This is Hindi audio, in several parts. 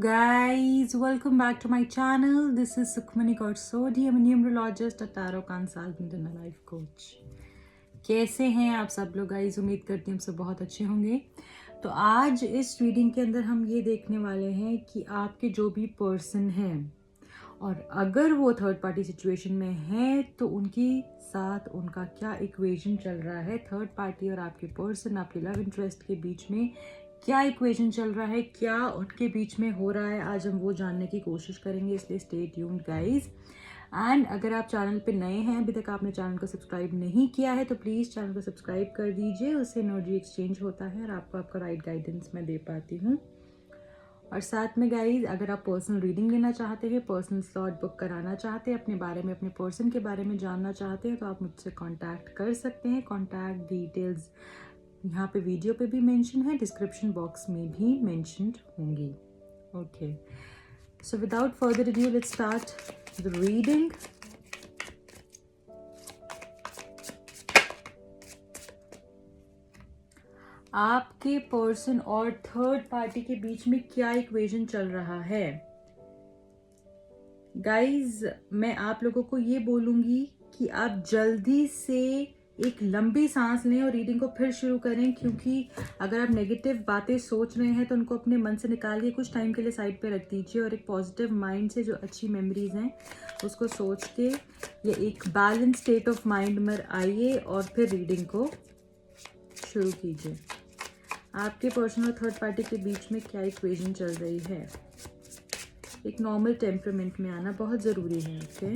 guys, welcome back to my channel. This is Sukhmani Kaursodi. I'm a numerologist, a tarot consultant and a life coach. कैसे हैं आप सब लोग गाइज? उम्मीद करती हूँ सब बहुत अच्छे होंगे। तो आज इस रीडिंग के अंदर हम ये देखने वाले हैं कि आपके जो भी पर्सन हैं और अगर वो थर्ड पार्टी सिचुएशन में है तो उनकी साथ उनका क्या इक्वेशन चल रहा है। थर्ड पार्टी और आपके पर्सन, आपके लव इंटरेस्ट के बीच में क्या इक्वेशन चल रहा है, क्या उनके बीच में हो रहा है, आज हम वो जानने की कोशिश करेंगे। इसलिए स्टे ट्यून्ड गाइज। एंड अगर आप चैनल पे नए हैं, अभी तक आपने चैनल को सब्सक्राइब नहीं किया है तो प्लीज़ चैनल को सब्सक्राइब कर दीजिए। उससे एनर्जी एक्सचेंज होता है और आपको आपका राइट गाइडेंस मैं दे पाती हूँ। और साथ में गाइज, अगर आप पर्सनल रीडिंग लेना चाहते हैं, पर्सनल स्लॉट बुक कराना चाहते हैं, अपने बारे में, अपने पर्सन के बारे में जानना चाहते हैं तो आप मुझसे कांटेक्ट कर सकते हैं। कांटेक्ट डिटेल्स यहाँ पे वीडियो पे भी मेंशन है, डिस्क्रिप्शन बॉक्स में भी मेंशन्ड होंगी। Okay, so without further ado let's start the reading. आपके पर्सन और थर्ड पार्टी के बीच में क्या इक्वेशन चल रहा है गाइज? मैं आप लोगों को ये बोलूंगी कि आप जल्दी से एक लंबी सांस लें और रीडिंग को फिर शुरू करें, क्योंकि अगर आप नेगेटिव बातें सोच रहे हैं तो उनको अपने मन से निकाल के कुछ टाइम के लिए साइड पे रख दीजिए और एक पॉजिटिव माइंड से जो अच्छी मेमोरीज हैं उसको सोच के ये एक बैलेंस स्टेट ऑफ माइंड में आइए और फिर रीडिंग को शुरू कीजिए। आपके पर्सन और थर्ड पार्टी के बीच में क्या इक्वेशन चल रही है? एक नॉर्मल टेम्परामेंट में आना बहुत ज़रूरी है। ओके,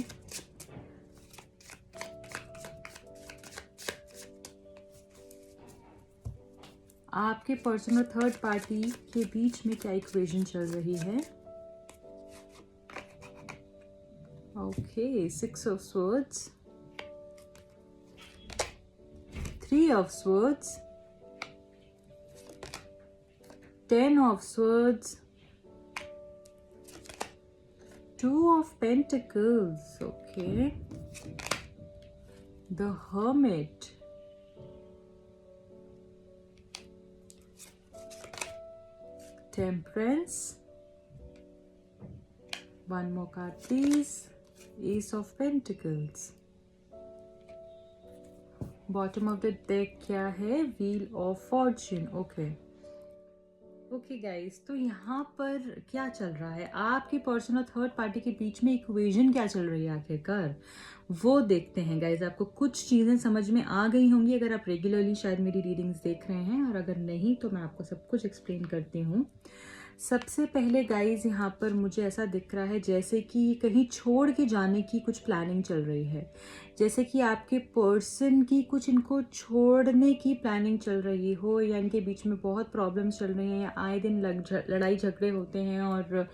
आपके पर्सन और थर्ड पार्टी के बीच में क्या इक्वेशन चल रही है? Okay, 6 of swords, 3 of swords, 10 of swords, 2 of pentacles, okay, the hermit, temperance, one more card please, ace of pentacles, bottom of the deck क्या है? wheel of fortune, okay. Okay guys, तो यहाँ पर क्या चल रहा है? आपके पर्सन और थर्ड पार्टी के बीच में इक्वेशन क्या चल रही है आखिरकार, वो देखते हैं गाइज। आपको कुछ चीज़ें समझ में आ गई होंगी अगर आप रेगुलरली शायद मेरी रीडिंग्स देख रहे हैं, और अगर नहीं तो मैं आपको सब कुछ एक्सप्लेन करती हूँ। सबसे पहले गाइज, यहाँ पर मुझे ऐसा दिख रहा है जैसे कि कहीं छोड़ के जाने की कुछ प्लानिंग चल रही है, जैसे कि आपके पर्सन की कुछ इनको छोड़ने की प्लानिंग चल रही हो, या इनके बीच में बहुत प्रॉब्लम्स चल रही हैं, या आए दिन लड़ाई झगड़े होते हैं और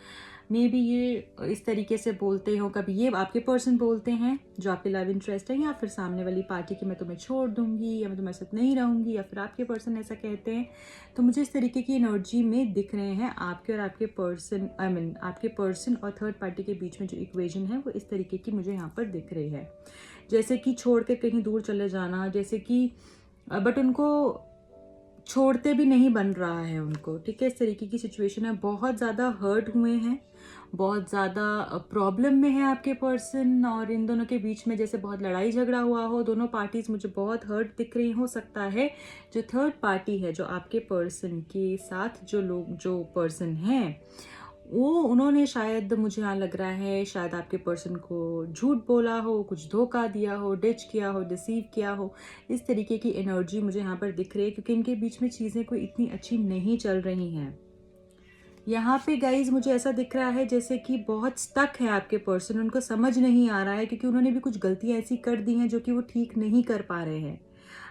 मे बी ये इस तरीके से बोलते हो, कभी ये आपके पर्सन बोलते हैं जो आपके लव इंटरेस्ट है, या फिर सामने वाली पार्टी की मैं तुम्हें छोड़ दूंगी या मैं तुम्हारे साथ नहीं रहूंगी, या फिर आपके पर्सन ऐसा कहते हैं। तो मुझे इस तरीके की एनर्जी में दिख रहे हैं आपके और आपके पर्सन, आपके पर्सन और थर्ड पार्टी के बीच में जो इक्वेशन है वो इस तरीके की मुझे यहाँ पर दिख रही है, जैसे कि छोड़ के कहीं दूर चले जाना, जैसे कि बट उनको छोड़ते भी नहीं बन रहा है उनको, ठीक है, इस तरीके की सिचुएशन है। बहुत ज़्यादा हर्ट हुए हैं, बहुत ज़्यादा प्रॉब्लम में है आपके पर्सन, और इन दोनों के बीच में जैसे बहुत लड़ाई झगड़ा हुआ हो। दोनों पार्टीज मुझे बहुत हर्ट दिख रही। हो सकता है जो थर्ड पार्टी है, जो आपके पर्सन के साथ जो पर्सन हैं, वो उन्होंने शायद, मुझे यहाँ लग रहा है शायद आपके पर्सन को झूठ बोला हो, कुछ धोखा दिया हो, डिच किया हो, डिसीव किया हो। इस तरीके की एनर्जी मुझे यहाँ पर दिख रही है, क्योंकि इनके बीच में चीज़ें कोई इतनी अच्छी नहीं चल रही हैं। यहाँ पे गाइज मुझे ऐसा दिख रहा है जैसे कि बहुत स्टक है आपके पर्सन, उनको समझ नहीं आ रहा है, क्योंकि उन्होंने भी कुछ गलतियाँ ऐसी कर दी हैं जो कि वो ठीक नहीं कर पा रहे हैं।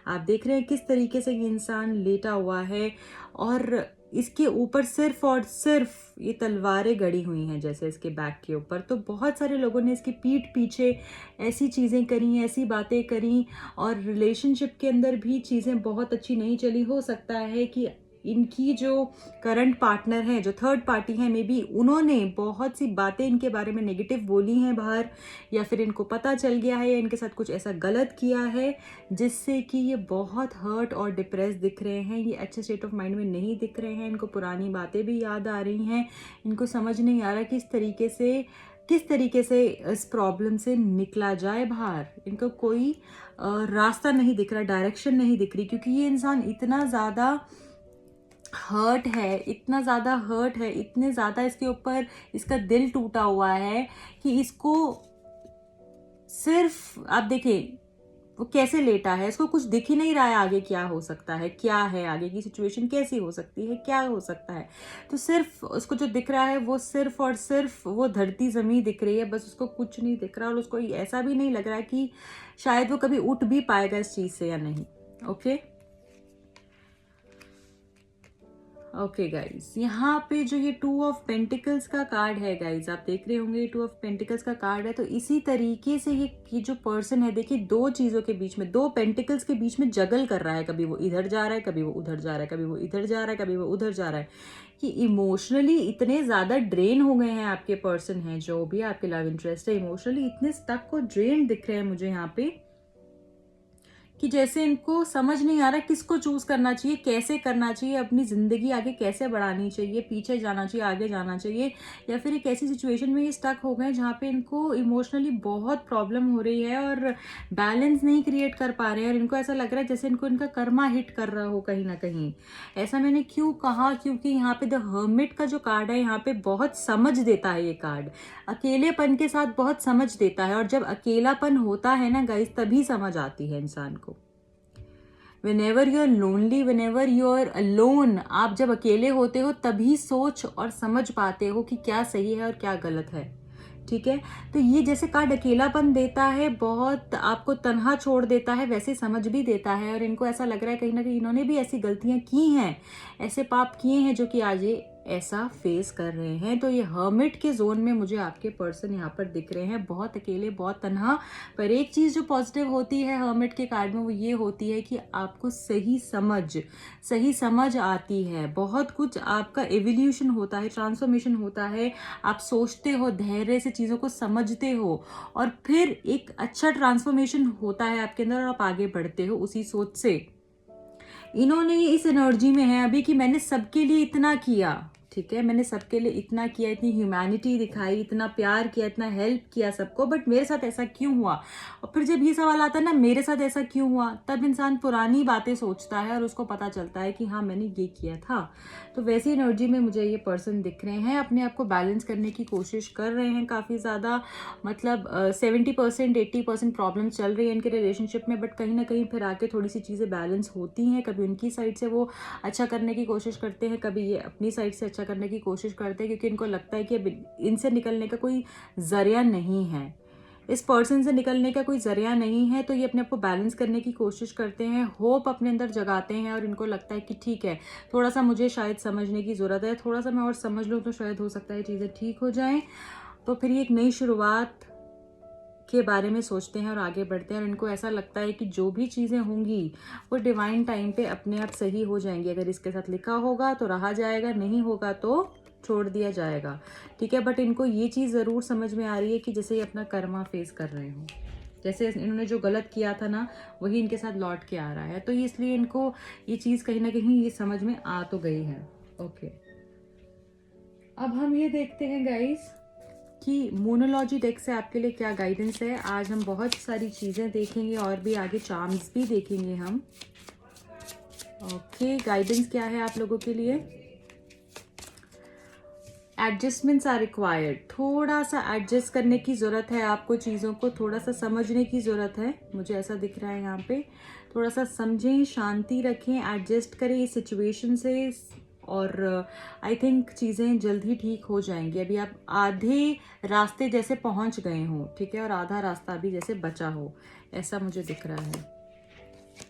आप देख रहे हैं किस तरीके से ये इंसान लेटा हुआ है और इसके ऊपर सिर्फ और सिर्फ ये तलवारें गड़ी हुई हैं, जैसे इसके बैक के ऊपर। तो बहुत सारे लोगों ने इसकी पीठ पीछे ऐसी चीज़ें करी, ऐसी बातें करी, और रिलेशनशिप के अंदर भी चीज़ें बहुत अच्छी नहीं चली। हो सकता है कि इनकी जो करंट पार्टनर है, जो थर्ड पार्टी है, मे बी उन्होंने बहुत सी बातें इनके बारे में नेगेटिव बोली हैं बाहर, या फिर इनको पता चल गया है या इनके साथ कुछ ऐसा गलत किया है जिससे कि ये बहुत हर्ट और डिप्रेस दिख रहे हैं। ये अच्छे स्टेट ऑफ माइंड में नहीं दिख रहे हैं, इनको पुरानी बातें भी याद आ रही हैं, इनको समझ नहीं आ रहा किस तरीके से इस प्रॉब्लम से निकला जाए बाहर। इनको कोई रास्ता नहीं दिख रहा, डायरेक्शन नहीं दिख रही, क्योंकि ये इंसान इतना ज़्यादा हर्ट है, इतना ज़्यादा हर्ट है, इतने ज़्यादा इसके ऊपर इसका दिल टूटा हुआ है कि इसको सिर्फ आप देखिए वो कैसे लेटा है, इसको कुछ दिख ही नहीं रहा है आगे क्या हो सकता है, क्या है आगे की सिचुएशन, कैसी हो सकती है, क्या हो सकता है। तो सिर्फ उसको जो दिख रहा है वो सिर्फ और सिर्फ वो धरती ज़मीन दिख रही है, बस उसको कुछ नहीं दिख रहा, और उसको ऐसा भी नहीं लग रहा है कि शायद वो कभी उठ भी पाएगा इस चीज़ से या नहीं। ओके गाइज, यहाँ पे जो ये 2 ऑफ पेंटिकल्स का कार्ड है गाइज, आप देख रहे होंगे 2 ऑफ पेंटिकल्स का कार्ड है। तो इसी तरीके से ये जो पर्सन है, देखिए दो चीज़ों के बीच में, 2 पेंटिकल्स के बीच में जगल कर रहा है, कभी वो इधर जा रहा है, कभी वो उधर जा रहा है, कभी वो इधर जा रहा है, कभी वो उधर जा रहा है, कि इमोशनली इतने ज़्यादा ड्रेन हो गए हैं आपके पर्सन हैं, जो भी आपके लव इंटरेस्ट है, इमोशनली इतने स्टक को ड्रेन दिख रहे हैं मुझे यहाँ पे, कि जैसे इनको समझ नहीं आ रहा किसको चूज करना चाहिए, कैसे करना चाहिए, अपनी जिंदगी आगे कैसे बढ़ानी चाहिए, पीछे जाना चाहिए, आगे जाना चाहिए, या फिर एक ऐसी सिचुएशन में ये स्टक हो गए जहाँ पे इनको इमोशनली बहुत प्रॉब्लम हो रही है और बैलेंस नहीं क्रिएट कर पा रहे हैं, और इनको ऐसा लग रहा है जैसे इनको इनका कर्मा हिट कर रहा हो कहीं ना कहीं। ऐसा मैंने क्यों कहा, क्योंकि यहाँ पे द हर्मिट का जो कार्ड है, यहाँ पे बहुत समझ देता है ये कार्ड, अकेलेपन के साथ बहुत समझ देता है, और जब अकेलापन होता है ना गाइस, तभी समझ आती है इंसान को। Whenever you are lonely, whenever you are alone, आप जब अकेले होते हो तभी सोच और समझ पाते हो कि क्या सही है और क्या गलत है। ठीक है, तो ये जैसे कार्ड अकेलापन देता है, बहुत आपको तन्हा छोड़ देता है, वैसे समझ भी देता है, और इनको ऐसा लग रहा है कहीं ना कहीं इन्होंने भी ऐसी गलतियां की हैं, ऐसे पाप किए हैं जो कि आज ये ऐसा फेस कर रहे हैं। तो ये हर्मिट के जोन में मुझे आपके पर्सन यहाँ पर दिख रहे हैं, बहुत अकेले, बहुत तन्हा। पर एक चीज़ जो पॉजिटिव होती है हर्मिट के कार्ड में, वो ये होती है कि आपको सही समझ आती है, बहुत कुछ आपका एवोल्यूशन होता है, ट्रांसफॉर्मेशन होता है, आप सोचते हो, धैर्य से चीज़ों को समझते हो, और फिर एक अच्छा ट्रांसफॉर्मेशन होता है आपके अंदर, और आप आगे बढ़ते हो उसी सोच से। इन्होंने इस एनर्जी में है अभी कि मैंने सबके लिए इतना किया, ठीक है, मैंने सबके लिए इतना किया, इतनी ह्यूमैनिटी दिखाई, इतना प्यार किया, इतना हेल्प किया सबको, बट मेरे साथ ऐसा क्यों हुआ। और फिर जब ये सवाल आता है ना, मेरे साथ ऐसा क्यों हुआ, तब इंसान पुरानी बातें सोचता है और उसको पता चलता है कि हाँ मैंने ये किया था। तो वैसी एनर्जी में मुझे ये पर्सन दिख रहे हैं, अपने आप को बैलेंस करने की कोशिश कर रहे हैं काफ़ी ज़्यादा, मतलब 70% 80% प्रॉब्लम चल रही है इनके रिलेशनशिप में, बट कहीं ना कहीं फिर आके थोड़ी सी चीज़ें बैलेंस होती हैं। कभी उनकी साइड से वो अच्छा करने की कोशिश करते हैं, कभी ये अपनी साइड से अच्छा करने की कोशिश करते हैं, क्योंकि इनको लगता है कि अब इनसे निकलने का कोई जरिया नहीं है, इस पर्सन से निकलने का कोई जरिया नहीं है। तो ये अपने आप को बैलेंस करने की कोशिश करते हैं, होप अपने अंदर जगाते हैं, और इनको लगता है कि ठीक है, थोड़ा सा मुझे शायद समझने की ज़रूरत है, थोड़ा सा मैं और समझ लूँ तो शायद हो सकता है चीज़ें ठीक हो जाएं। तो फिर ये एक नई शुरुआत के बारे में सोचते हैं और आगे बढ़ते हैं, और इनको ऐसा लगता है कि जो भी चीज़ें होंगी वो डिवाइन टाइम पे अपने आप सही हो जाएंगी। अगर इसके साथ लिखा होगा तो रहा जाएगा, नहीं होगा तो छोड़ दिया जाएगा, ठीक है। बट इनको ये चीज़ ज़रूर समझ में आ रही है कि जैसे ये अपना कर्मा फेस कर रहे हो, जैसे इन्होंने जो गलत किया था ना, वही इनके साथ लौट के आ रहा है। तो इसलिए इनको ये चीज़ कहीं ना कहीं ये समझ में आ तो गई है। ओके, अब हम ये देखते हैं गाइस कि मोनोलॉजी डेक से आपके लिए क्या गाइडेंस है। आज हम बहुत सारी चीज़ें देखेंगे और भी आगे चार्म्स भी देखेंगे हम। ओके, गाइडेंस क्या है आप लोगों के लिए। एडजस्टमेंट्स आर रिक्वायर्ड, थोड़ा सा एडजस्ट करने की ज़रूरत है आपको, चीज़ों को थोड़ा सा समझने की ज़रूरत है, मुझे ऐसा दिख रहा है यहाँ पे। थोड़ा सा समझें, शांति रखें, एडजस्ट करें इस सिचुएशन से, और आई थिंक चीज़ें जल्द ही ठीक हो जाएंगी। अभी आप आधे रास्ते जैसे पहुँच गए हो, ठीक है, और आधा रास्ता अभी जैसे बचा हो, ऐसा मुझे दिख रहा है।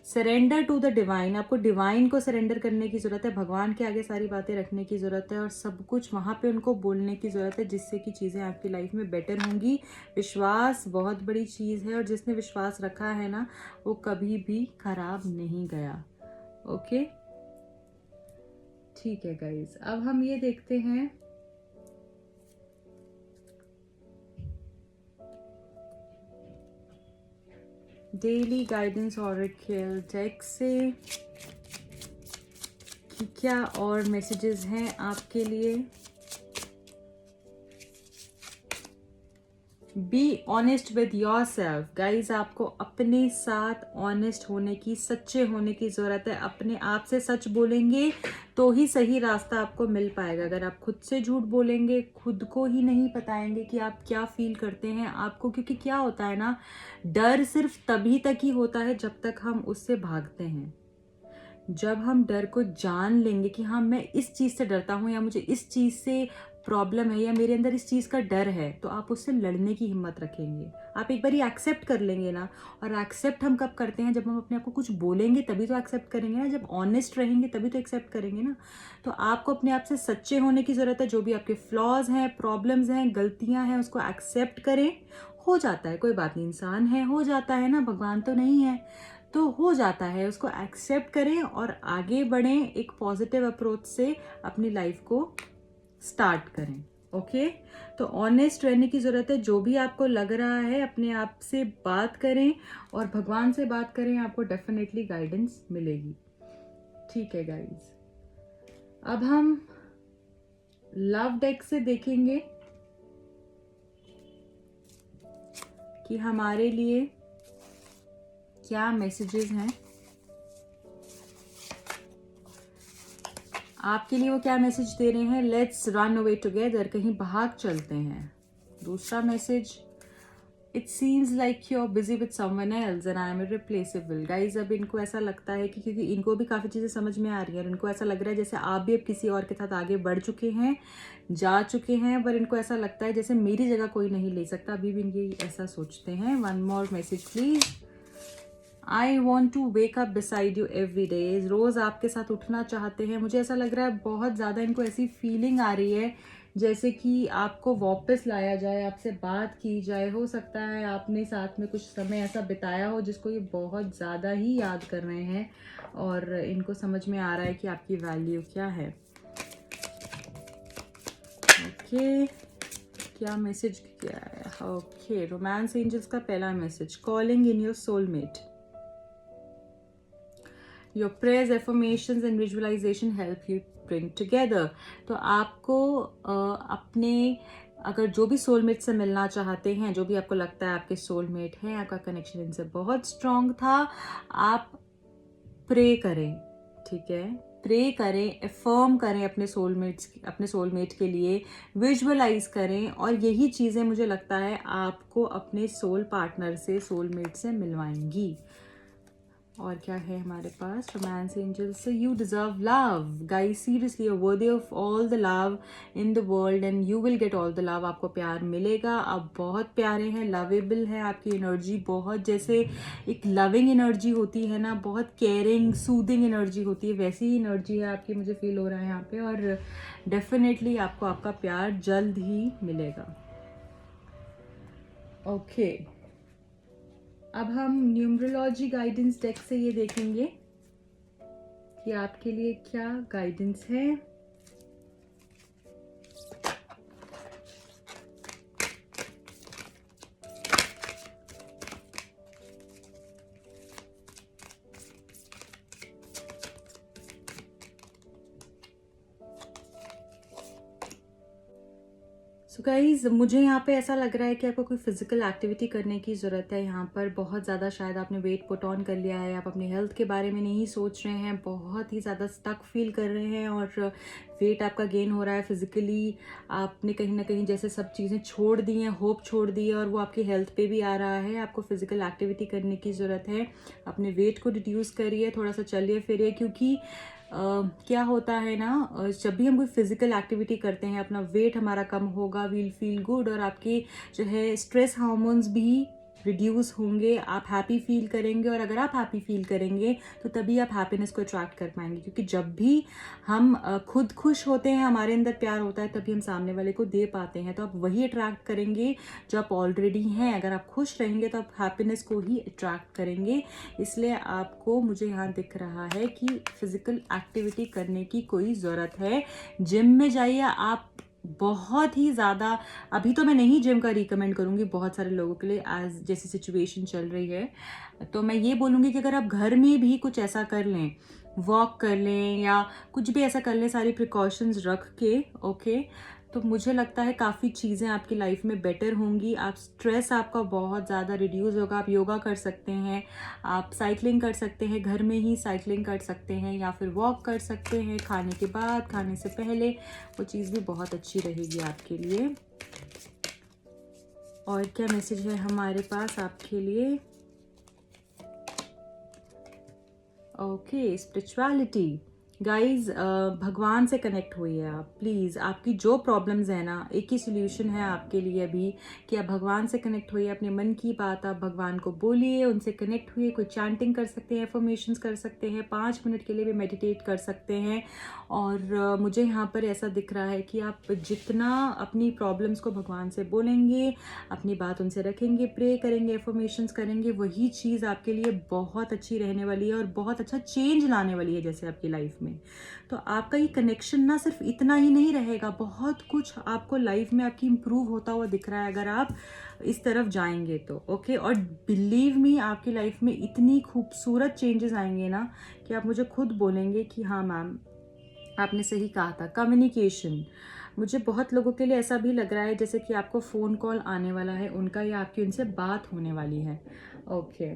सरेंडर टू द डिवाइन, आपको डिवाइन को सरेंडर करने की ज़रूरत है, भगवान के आगे सारी बातें रखने की ज़रूरत है, और सब कुछ वहाँ पे उनको बोलने की ज़रूरत है, जिससे कि चीज़ें आपकी लाइफ में बेटर होंगी। विश्वास बहुत बड़ी चीज़ है, और जिसने विश्वास रखा है ना, वो कभी भी खराब नहीं गया। ओके, ठीक है गाइज, अब हम ये देखते हैं डेली गाइडेंस ऑरेकल डेक से कि क्या और मैसेजेस हैं आपके लिए। Be honest with your self guys, आपको अपने साथ ऑनेस्ट होने की, सच्चे होने की ज़रूरत है। अपने आप से सच बोलेंगे तो ही सही रास्ता आपको मिल पाएगा। अगर आप खुद से झूठ बोलेंगे, खुद को ही नहीं बताएंगे कि आप क्या फील करते हैं आपको, क्योंकि क्या होता है ना, डर सिर्फ तभी तक ही होता है जब तक हम उससे भागते हैं। जब हम डर को जान लेंगे कि हाँ मैं इस चीज़ से डरता हूँ, या मुझे इस चीज़ से प्रॉब्लम है, या मेरे अंदर इस चीज़ का डर है, तो आप उससे लड़ने की हिम्मत रखेंगे। आप एक बार ही एक्सेप्ट कर लेंगे ना। और एक्सेप्ट हम कब करते हैं? जब हम अपने आप को कुछ बोलेंगे तभी तो एक्सेप्ट करेंगे ना। जब ऑनेस्ट रहेंगे तभी तो एक्सेप्ट करेंगे ना। तो आपको अपने आप से सच्चे होने की ज़रूरत है। जो भी आपके फ्लॉज हैं, प्रॉब्लम्स हैं, गलतियाँ हैं, उसको एक्सेप्ट करें। हो जाता है, कोई बात नहीं, इंसान है, हो जाता है ना, भगवान तो नहीं है, तो हो जाता है। उसको एक्सेप्ट करें और आगे बढ़ें, एक पॉजिटिव अप्रोच से अपनी लाइफ को स्टार्ट करें। ओके, तो ऑनेस्ट रहने की ज़रूरत है। जो भी आपको लग रहा है अपने आप से बात करें और भगवान से बात करें, आपको डेफिनेटली गाइडेंस मिलेगी। ठीक है गाइज, अब हम लव डेक से देखेंगे कि हमारे लिए क्या मैसेजेस हैं, आपके लिए वो क्या मैसेज दे रहे हैं। लेट्स रन अवे टुगेदर, कहीं भाग चलते हैं। दूसरा message, it seems like you are busy with someone else and I am irreplaceable guys. अब इनको ऐसा लगता है कि क्योंकि इनको भी काफ़ी चीज़ें समझ में आ रही है और इनको ऐसा लग रहा है जैसे आप भी अब किसी और के साथ आगे बढ़ चुके हैं, जा चुके हैं, पर इनको ऐसा लगता है जैसे मेरी जगह कोई नहीं ले सकता। अभी भी इनके ऐसा सोचते हैं। One more message please. I want to wake up beside you every day, रोज़ आपके साथ उठना चाहते हैं। मुझे ऐसा लग रहा है बहुत ज़्यादा इनको ऐसी फीलिंग आ रही है जैसे कि आपको वापस लाया जाए, आपसे बात की जाए। हो सकता है आपने साथ में कुछ समय ऐसा बिताया हो जिसको ये बहुत ज़्यादा ही याद कर रहे हैं और इनको समझ में आ रहा है कि आपकी वैल्यू क्या है। ओके, क्या मैसेज क्या है? ओके, रोमांस एंजल्स का पहला message, calling in your soulmate. Your prayers, affirmations and visualization help you bring together. तो आपको अपने, अगर जो भी सोलमेट से मिलना चाहते हैं, जो भी आपको लगता है आपके सोलमेट हैं, आपका कनेक्शन इनसे बहुत स्ट्रांग था, आप प्रे करें। ठीक है, प्रे करें, अफर्म करें अपने सोलमेट के लिए, विजुअलाइज करें, और यही चीज़ें मुझे लगता है आपको अपने सोल पार्टनर से, सोलमेट से मिलवाएंगी। और क्या है हमारे पास रोमांस एंजल्स से, you deserve love guys, seriously you are worthy of all the love in the world and you will get all the love. आपको प्यार मिलेगा, आप बहुत प्यारे हैं, लवेबल है, आपकी एनर्जी बहुत, जैसे एक लविंग एनर्जी होती है ना, बहुत केयरिंग सूदिंग एनर्जी होती है, वैसी ही एनर्जी है आपकी, मुझे फील हो रहा है यहाँ पे। और डेफिनेटली आपको आपका प्यार जल्द ही मिलेगा। ओके, अब हम न्यूमरोलॉजी गाइडेंस डेक से ये देखेंगे कि आपके लिए क्या गाइडेंस है। सो गाइज, मुझे यहाँ पे ऐसा लग रहा है कि आपको कोई फिजिकल एक्टिविटी करने की ज़रूरत है। यहाँ पर बहुत ज़्यादा शायद आपने वेट पुट ऑन कर लिया है, आप अपनी हेल्थ के बारे में नहीं सोच रहे हैं, बहुत ही ज़्यादा स्टक फील कर रहे हैं और वेट आपका गेन हो रहा है। फिजिकली आपने कहीं ना कहीं जैसे सब चीज़ें छोड़ दी हैं, होप छोड़ दी है, और वो आपकी हेल्थ पे भी आ रहा है। आपको फिजिकल एक्टिविटी करने की ज़रूरत है। अपने वेट को रिड्यूस करिए, थोड़ा सा चलिए फिरिए, क्योंकि क्या होता है ना, जब भी हम कोई फिजिकल एक्टिविटी करते हैं, अपना वेट हमारा कम होगा, वील फील गुड, और आपके जो है स्ट्रेस हार्मोन्स भी रिड्यूस होंगे, आप हैप्पी फील करेंगे, और अगर आप हैप्पी फील करेंगे तो तभी आप हैप्पीनेस को अट्रैक्ट कर पाएंगे, क्योंकि जब भी हम खुद खुश होते हैं, हमारे अंदर प्यार होता है, तभी हम सामने वाले को दे पाते हैं। तो आप वही अट्रैक्ट करेंगे जो आप ऑलरेडी हैं। अगर आप खुश रहेंगे तो आप हैप्पीनेस को ही अट्रैक्ट करेंगे। इसलिए आपको, मुझे यहाँ दिख रहा है कि फिजिकल एक्टिविटी करने की कोई ज़रूरत है। जिम में जाइए आप, बहुत ही ज़्यादा। अभी तो मैं नहीं जिम का रिकमेंड करूँगी बहुत सारे लोगों के लिए, एज जैसी सिचुएशन चल रही है। तो मैं ये बोलूँगी कि अगर आप घर में भी कुछ ऐसा कर लें, वॉक कर लें या कुछ भी ऐसा कर लें सारी प्रिकॉशंस रख के, ओके, तो मुझे लगता है काफ़ी चीज़ें आपकी लाइफ में बेटर होंगी। आप स्ट्रेस आपका बहुत ज़्यादा रिड्यूस होगा। आप योगा कर सकते हैं, आप साइकिलिंग कर सकते हैं, घर में ही साइकिलिंग कर सकते हैं, या फिर वॉक कर सकते हैं खाने के बाद, खाने से पहले। वो चीज़ भी बहुत अच्छी रहेगी आपके लिए। और क्या मैसेज है हमारे पास आपके लिए? Okay, spirituality. गाइज, भगवान से कनेक्ट होइए आप प्लीज़। आपकी जो प्रॉब्लम्स है ना, एक ही सोल्यूशन है आपके लिए अभी, कि आप भगवान से कनेक्ट होइए। अपने मन की बात आप भगवान को बोलिए, उनसे कनेक्ट हुए। कोई चैंटिंग कर सकते हैं, एफर्मेशंस कर सकते हैं, 5 मिनट के लिए भी मेडिटेट कर सकते हैं। और मुझे यहाँ पर ऐसा दिख रहा है कि आप जितना अपनी प्रॉब्लम्स को भगवान से बोलेंगे, अपनी बात उनसे रखेंगे, प्रे करेंगे, एफर्मेशंस करेंगे, वही चीज़ आपके लिए बहुत अच्छी रहने वाली है और बहुत अच्छा चेंज लाने वाली है जैसे आपकी लाइफ में। तो आपका ये कनेक्शन ना सिर्फ इतना ही नहीं रहेगा, बहुत कुछ आपको लाइफ में आपकी इम्प्रूव होता हुआ दिख रहा है अगर आप इस तरफ जाएंगे तो, ओके। और बिलीव मी, आपकी लाइफ में इतनी खूबसूरत चेंजेस आएंगे ना कि आप मुझे खुद बोलेंगे कि हाँ मैम, आपने सही कहा था। कम्युनिकेशन, मुझे बहुत लोगों के लिए ऐसा भी लग रहा है जैसे कि आपको फ़ोन कॉल आने वाला है उनका, या आपकी उनसे बात होने वाली है, ओके।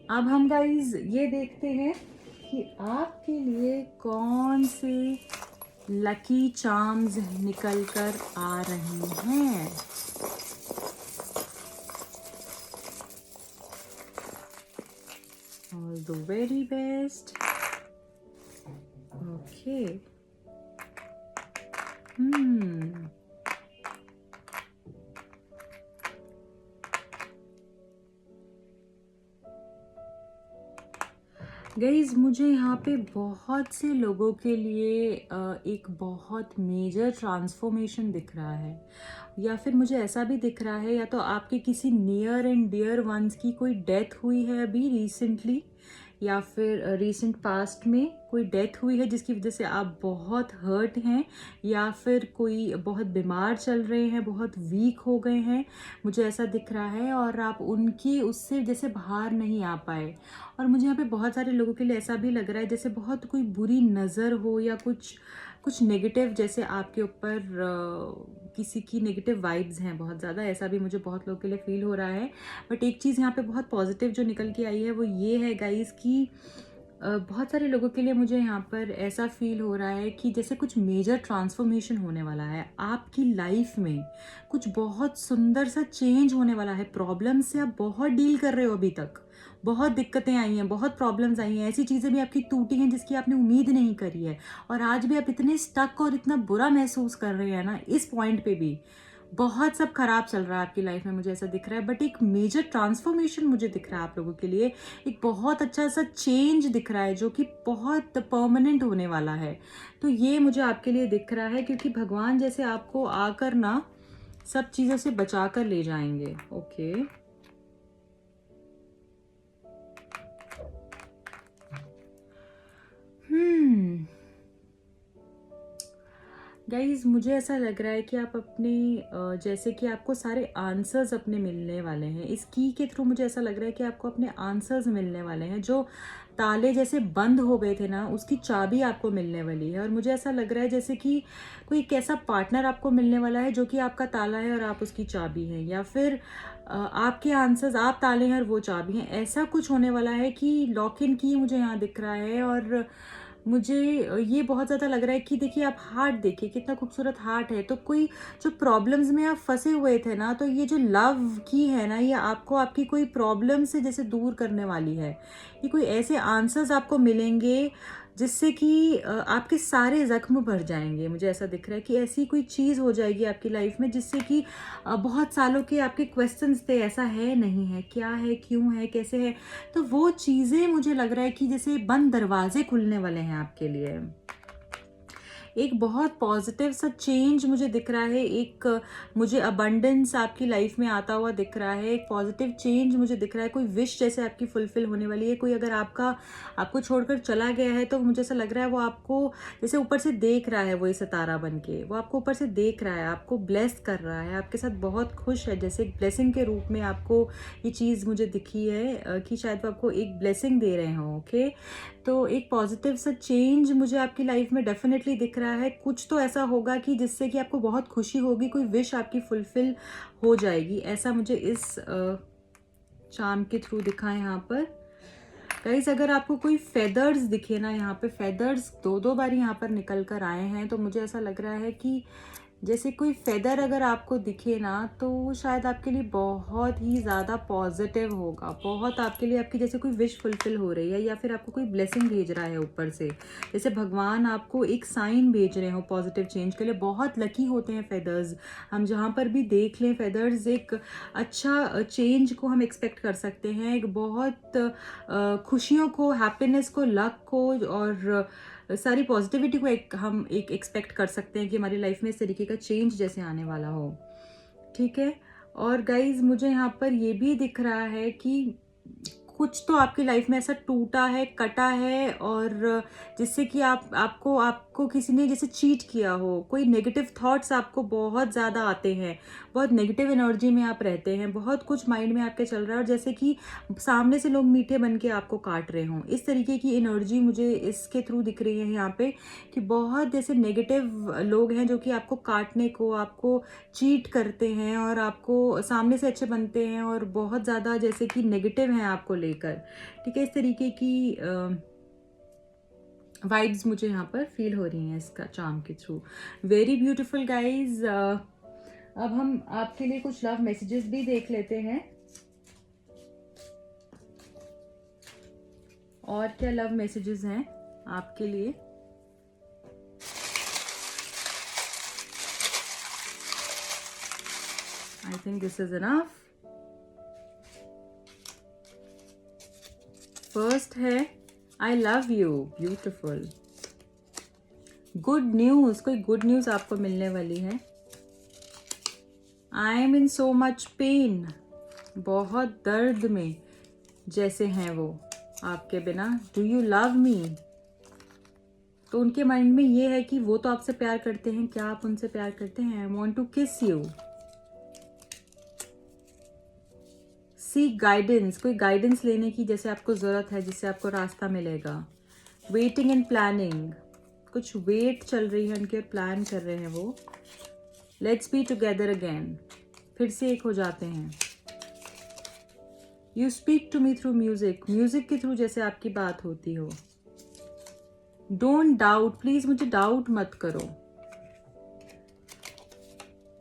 अब हम गाइज ये देखते हैं कि आपके लिए कौन से लकी चार्म्स निकल कर आ रहे हैं। All the very best, okay. Guys, मुझे यहाँ पे बहुत से लोगों के लिए एक बहुत मेजर ट्रांसफॉर्मेशन दिख रहा है, या फिर मुझे ऐसा भी दिख रहा है या तो आपके किसी नियर एंड डियर वंस की कोई डेथ हुई है अभी रिसेंटली, या फिर रिसेंट पास्ट में कोई डेथ हुई है जिसकी वजह से आप बहुत हर्ट हैं, या फिर कोई बहुत बीमार चल रहे हैं, बहुत वीक हो गए हैं, मुझे ऐसा दिख रहा है। और आप उनकी उससे जैसे बाहर नहीं आ पाए। और मुझे यहाँ पे बहुत सारे लोगों के लिए ऐसा भी लग रहा है जैसे बहुत कोई बुरी नज़र हो, या कुछ नेगेटिव जैसे आपके ऊपर किसी की नेगेटिव वाइब्स हैं बहुत ज़्यादा, ऐसा भी मुझे बहुत लोगों के लिए फील हो रहा है। बट एक चीज़ यहाँ पे बहुत पॉजिटिव जो निकल के आई है वो ये है गाइस कि बहुत सारे लोगों के लिए मुझे यहाँ पर ऐसा फील हो रहा है कि जैसे कुछ मेजर ट्रांसफॉर्मेशन होने वाला है आपकी लाइफ में, कुछ बहुत सुंदर सा चेंज होने वाला है। प्रॉब्लम से आप बहुत डील कर रहे हो अभी तक, बहुत दिक्कतें आई हैं, बहुत प्रॉब्लम्स आई हैं, ऐसी चीज़ें भी आपकी टूटी हैं जिसकी आपने उम्मीद नहीं करी है, और आज भी आप इतने स्टक और इतना बुरा महसूस कर रहे हैं ना, इस पॉइंट पे भी बहुत सब खराब चल रहा है आपकी लाइफ में, मुझे ऐसा दिख रहा है। बट एक मेजर ट्रांसफॉर्मेशन मुझे दिख रहा है आप लोगों के लिए, एक बहुत अच्छा सा चेंज दिख रहा है जो कि बहुत परमानेंट होने वाला है। तो ये मुझे आपके लिए दिख रहा है, क्योंकि भगवान जैसे आपको आकर ना सब चीज़ों से बचा कर ले जाएंगे, ओके। गाइज, मुझे ऐसा लग रहा है कि आप अपने जैसे कि आपको सारे आंसर्स अपने मिलने वाले हैं इस की के थ्रू। मुझे ऐसा लग रहा है कि आपको अपने आंसर्स मिलने वाले हैं, जो ताले जैसे बंद हो गए थे ना, उसकी चाबी आपको मिलने वाली है। और मुझे ऐसा लग रहा है जैसे कि कोई एक ऐसा पार्टनर आपको मिलने वाला है जो कि आपका ताला है और आप उसकी चाबी हैं, या फिर आपके आंसर्स, आप ताले हैं और वो चाबी हैं। ऐसा कुछ होने वाला है कि लॉक इन की मुझे यहाँ दिख रहा है। और मुझे ये बहुत ज़्यादा लग रहा है कि देखिए, आप हार्ट देखिए, कितना खूबसूरत हार्ट है। तो कोई जो प्रॉब्लम्स में आप फंसे हुए थे ना, तो ये जो लव की है ना, ये आपको आपकी कोई प्रॉब्लम से जैसे दूर करने वाली है। ये कोई ऐसे आंसर्स आपको मिलेंगे जिससे कि आपके सारे ज़ख्म भर जाएंगे। मुझे ऐसा दिख रहा है कि ऐसी कोई चीज़ हो जाएगी आपकी लाइफ में जिससे कि बहुत सालों के आपके क्वेश्चंस थे, ऐसा है नहीं है, क्या है, क्यों है, कैसे है, तो वो चीज़ें मुझे लग रहा है कि जैसे बंद दरवाजे खुलने वाले हैं आपके लिए। एक बहुत पॉजिटिव सा चेंज मुझे दिख रहा है, एक मुझे अबंडेंस आपकी लाइफ में आता हुआ दिख रहा है, एक पॉजिटिव चेंज मुझे दिख रहा है, कोई विश जैसे आपकी फुलफिल होने वाली है। कोई अगर आपको छोड़कर चला गया है तो मुझे ऐसा लग रहा है वो आपको जैसे ऊपर से देख रहा है, वो ये सितारा बन के वो आपको ऊपर से देख रहा है, आपको ब्लेस कर रहा है, आपके साथ बहुत खुश है, जैसे एक ब्लेसिंग के रूप में आपको ये चीज़ मुझे दिखी है कि शायद वो आपको एक ब्लेसिंग दे रहे हों। ओके, तो एक पॉजिटिव सा चेंज मुझे आपकी लाइफ में डेफिनेटली दिख रहा है। कुछ तो ऐसा होगा कि जिससे कि आपको बहुत खुशी होगी, कोई विश आपकी फुलफिल हो जाएगी, ऐसा मुझे इस चार्म के थ्रू दिखा है यहाँ पर। गाइस, अगर आपको कोई फेदर्स दिखे ना, यहाँ पे फेदर्स दो बार यहाँ पर निकल कर आए हैं, तो मुझे ऐसा लग रहा है कि जैसे कोई फेदर अगर आपको दिखे ना, तो वो शायद आपके लिए बहुत ही ज़्यादा पॉजिटिव होगा, बहुत आपके लिए, आपकी जैसे कोई विश फुलफिल हो रही है या फिर आपको कोई ब्लेसिंग भेज रहा है ऊपर से, जैसे भगवान आपको एक साइन भेज रहे हो पॉजिटिव चेंज के लिए। बहुत लकी होते हैं फेदर्स, हम जहाँ पर भी देख लें फेदर्स, एक अच्छा चेंज को हम एक्सपेक्ट कर सकते हैं, एक बहुत खुशियों को, हैप्पीनेस को, लक को और सारी पॉजिटिविटी को हम एक्सपेक्ट कर सकते हैं कि हमारी लाइफ में इस तरीके का चेंज जैसे आने वाला हो। ठीक है, और गाइज मुझे यहाँ पर ये भी दिख रहा है कि कुछ तो आपकी लाइफ में ऐसा टूटा है, कटा है, और जिससे कि आपको किसी ने जैसे चीट किया हो, कोई नेगेटिव थॉट्स आपको बहुत ज़्यादा आते हैं, बहुत नेगेटिव एनर्जी में आप रहते हैं, बहुत कुछ माइंड में आपके चल रहा है, और जैसे कि सामने से लोग मीठे बन के आपको काट रहे हों, इस तरीके की एनर्जी मुझे इसके थ्रू दिख रही है यहाँ पे, कि बहुत जैसे नेगेटिव लोग हैं जो कि आपको काटने को, आपको चीट करते हैं और आपको सामने से अच्छे बनते हैं और बहुत ज़्यादा जैसे कि नेगेटिव हैं आपको लेकर। ठीक है, इस तरीके की वाइब्स मुझे यहाँ पर फील हो रही हैं इसका चार्म के थ्रू। Very beautiful guys. अब हम आपके लिए कुछ लव मैसेजेस भी देख लेते हैं, और क्या लव मैसेजेस हैं आपके लिए। I think this is enough. First है I love you, beautiful. Good news, कोई good news आपको मिलने वाली है। I am in so much pain, बहुत दर्द में जैसे हैं वो आपके बिना। Do you love me? तो उनके माइंड में ये है कि वो तो आपसे प्यार करते हैं, क्या आप उनसे प्यार करते हैं? I want to kiss you. Seek guidance, कोई गाइडेंस लेने की जैसे आपको ज़रूरत है, जिससे आपको रास्ता मिलेगा। वेटिंग एंड प्लानिंग, कुछ वेट चल रही है उनके, प्लान कर रहे हैं वो। लेट्स बी टुगेदर अगेन, फिर से एक हो जाते हैं। You speak to me through music, music के थ्रू जैसे आपकी बात होती हो। डोंट डाउट, प्लीज मुझे डाउट मत करो।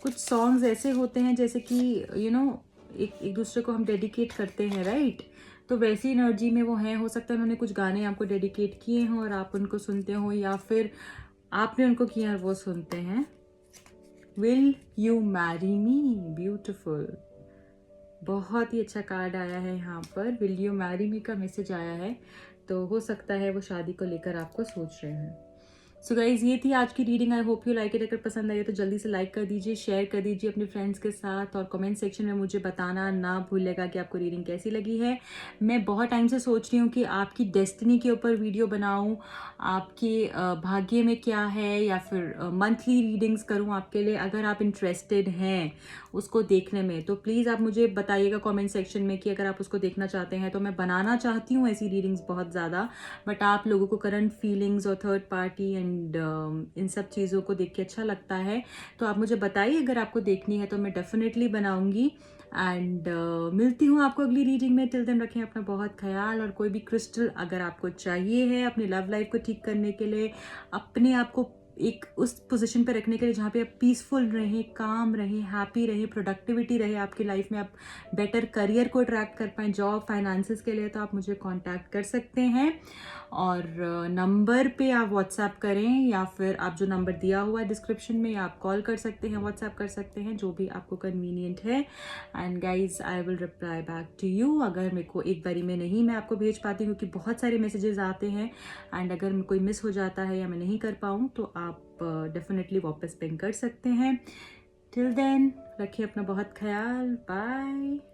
कुछ सॉन्ग्स ऐसे होते हैं जैसे कि यू नो एक दूसरे को हम डेडिकेट करते हैं, राइट? तो वैसी एनर्जी में वो हैं। हो सकता है उन्होंने कुछ गाने आपको डेडिकेट किए हों और आप उनको सुनते हो, या फिर आपने उनको किया और वो सुनते हैं। Will you marry me, beautiful, बहुत ही अच्छा कार्ड आया है यहाँ पर। विल यू मैरी मी का मैसेज आया है, तो हो सकता है वो शादी को लेकर आपको सोच रहे हैं। सो गाइज, ये थी आज की reading. I hope you like it. अगर पसंद आई तो जल्दी से लाइक कर दीजिए, शेयर कर दीजिए अपने फ्रेंड्स के साथ, और कमेंट सेक्शन में मुझे बताना ना भूलिएगा कि आपको रीडिंग कैसी लगी है। मैं बहुत टाइम से सोच रही हूँ कि आपकी डेस्टिनी के ऊपर वीडियो बनाऊँ, आपके भाग्य में क्या है, या फिर मंथली रीडिंग्स करूँ आपके लिए। अगर आप इंटरेस्टेड हैं उसको देखने में तो प्लीज़ आप मुझे बताइएगा कमेंट सेक्शन में कि अगर आप उसको देखना चाहते हैं। तो मैं बनाना चाहती हूँ ऐसी रीडिंग्स बहुत ज़्यादा, बट आप लोगों को करंट फीलिंग्स और थर्ड पार्टी एंड इन सब चीज़ों को देख के अच्छा लगता है, तो आप मुझे बताइए। अगर आपको देखनी है तो मैं डेफिनेटली बनाऊंगी। एंड मिलती हूँ आपको अगली रीडिंग में। टिल देन रखें अपना बहुत ख्याल, और कोई भी क्रिस्टल अगर आपको चाहिए है अपनी लव लाइफ को ठीक करने के लिए, अपने आप को एक उस पोजीशन पे रखने के लिए जहाँ पे आप पीसफुल रहें, काम रहें, हैप्पी रहें, प्रोडक्टिविटी रहे आपकी लाइफ में, आप बेटर करियर को अट्रैक्ट कर पाएँ, जॉब फाइनेंसेस के लिए, तो आप मुझे कांटेक्ट कर सकते हैं। और नंबर पे आप व्हाट्सएप करें, या फिर आप जो नंबर दिया हुआ है डिस्क्रिप्शन में, आप कॉल कर सकते हैं, व्हाट्सएप कर सकते हैं, जो भी आपको कन्वीनियंट है। And guys I will reply back to you. अगर मेरे को एक बारी में नहीं मैं आपको भेज पाती, क्योंकि बहुत सारे मैसेजेस आते हैं, एंड अगर कोई मिस हो जाता है या मैं नहीं कर पाऊँ तो आप डेफिनेटली वापस पिंग कर सकते हैं। टिल देन रखिए अपना बहुत ख्याल। बाय।